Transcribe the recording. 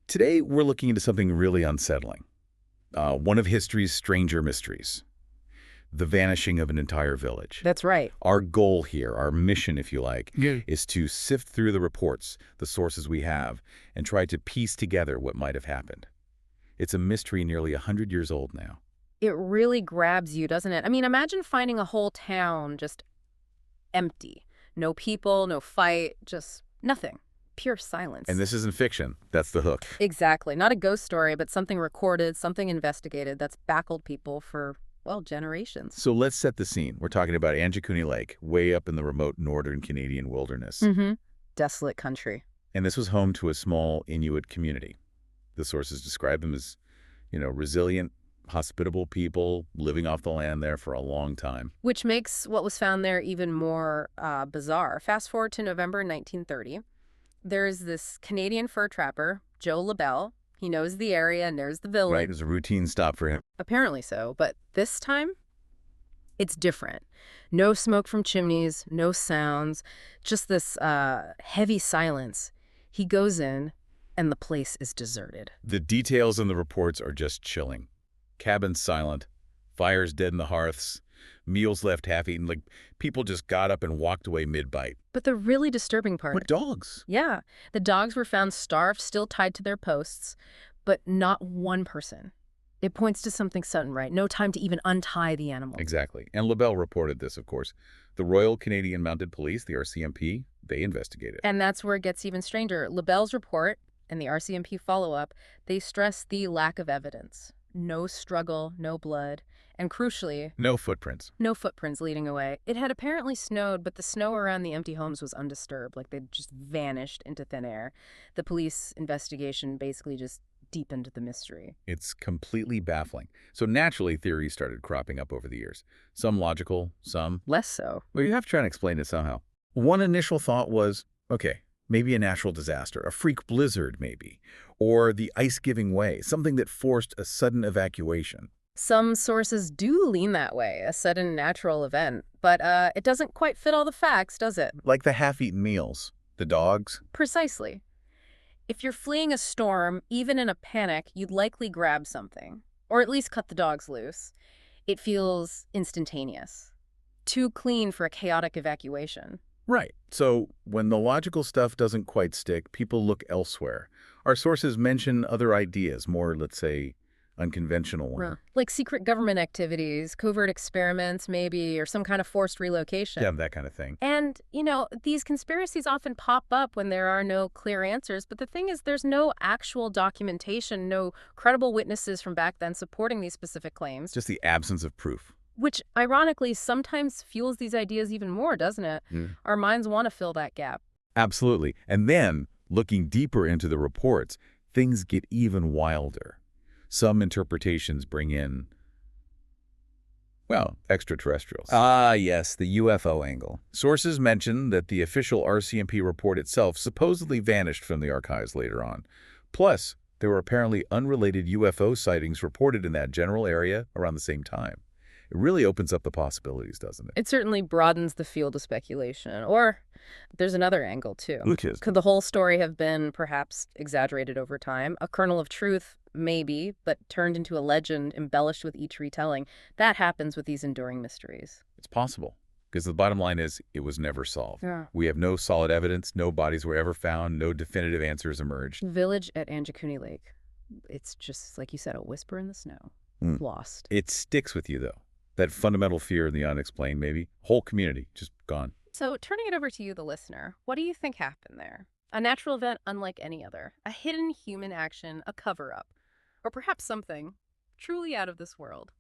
Today, we're looking into something really unsettling. One of history's stranger mysteries. The vanishing of an entire village. That's right. Our goal here, our mission, if you like, Yeah. is to sift through the reports, the sources we have, and try to piece together what might have happened. It's a mystery nearly 100 years old now. It really grabs you, doesn't it? I mean, imagine finding a whole town just empty. No people, no fight, just nothing. Pure silence. And this isn't fiction. That's the hook. Exactly. Not a ghost story, but something recorded, something investigated that's baffled people for, well, generations. So let's set the scene. We're talking about Anjikuni Lake, way up in the remote northern Canadian wilderness. Desolate country. And this was home to a small Inuit community. The sources describe them as, resilient, hospitable people living off the land there for a long time. Which makes what was found there even more bizarre. Fast forward to November 1930. There's this Canadian fur trapper, Joe LaBelle. He knows the area and there's the village. Right, it was a routine stop for him. Apparently so, but this time, it's different. No smoke from chimneys, no sounds, just this heavy silence. He goes in, and the place is deserted. The details in the reports are just chilling. Cabins silent, fires dead in the hearths, meals left half-eaten, like people just got up and walked away mid-bite. But the really disturbing part... What dogs? Yeah, the dogs were found starved, still tied to their posts, but not one person. It points to something sudden, right? No time to even untie the animal. Exactly. And LaBelle reported this, of course. The Royal Canadian Mounted Police, the RCMP, they investigated. And that's where it gets even stranger. LaBelle's report and the RCMP follow-up, they stress the lack of evidence. No struggle, no blood, and crucially... No footprints. No footprints leading away. It had apparently snowed, but the snow around the empty homes was undisturbed, like they'd just vanished into thin air. The police investigation basically just deepened the mystery. It's completely baffling. So naturally, theories started cropping up over the years. Some logical, some... Less so. Well, you have to try and explain it somehow. One initial thought was, okay, maybe a natural disaster, a freak blizzard maybe, or the ice giving way, something that forced a sudden evacuation. Some sources do lean that way, a sudden natural event, but it doesn't quite fit all the facts, does it? Like the half-eaten meals, the dogs. Precisely. If you're fleeing a storm, even in a panic, you'd likely grab something, or at least cut the dogs loose. It feels instantaneous. Too clean for a chaotic evacuation. Right. So when the logical stuff doesn't quite stick, people look elsewhere. Our sources mention other ideas, more, let's say, unconventional ones. Like secret government activities, covert experiments maybe, or some kind of forced relocation. Yeah, that kind of thing. And, these conspiracies often pop up when there are no clear answers. But the thing is, there's no actual documentation, no credible witnesses from back then supporting these specific claims. Just the absence of proof. Which, ironically, sometimes fuels these ideas even more, doesn't it? Our minds want to fill that gap. Absolutely. And then, looking deeper into the reports, things get even wilder. Some interpretations bring in, extraterrestrials. Ah, yes, the UFO angle. Sources mention that the official RCMP report itself supposedly vanished from the archives later on. Plus, there were apparently unrelated UFO sightings reported in that general area around the same time. It really opens up the possibilities, doesn't it? It certainly broadens the field of speculation. Or there's another angle, too. Which is? Could the whole story have been perhaps exaggerated over time? A kernel of truth, maybe, but turned into a legend embellished with each retelling. That happens with these enduring mysteries. It's possible. Because the bottom line is, it was never solved. Yeah. We have no solid evidence, no bodies were ever found, no definitive answers emerged. Village at Anjikuni Lake. It's just, like you said, a whisper in the snow. Lost. It sticks with you, though. That fundamental fear in the unexplained, maybe. Whole community, just gone. So, turning it over to you, the listener, what do you think happened there? A natural event unlike any other? A hidden human action, a cover-up? Or perhaps something truly out of this world?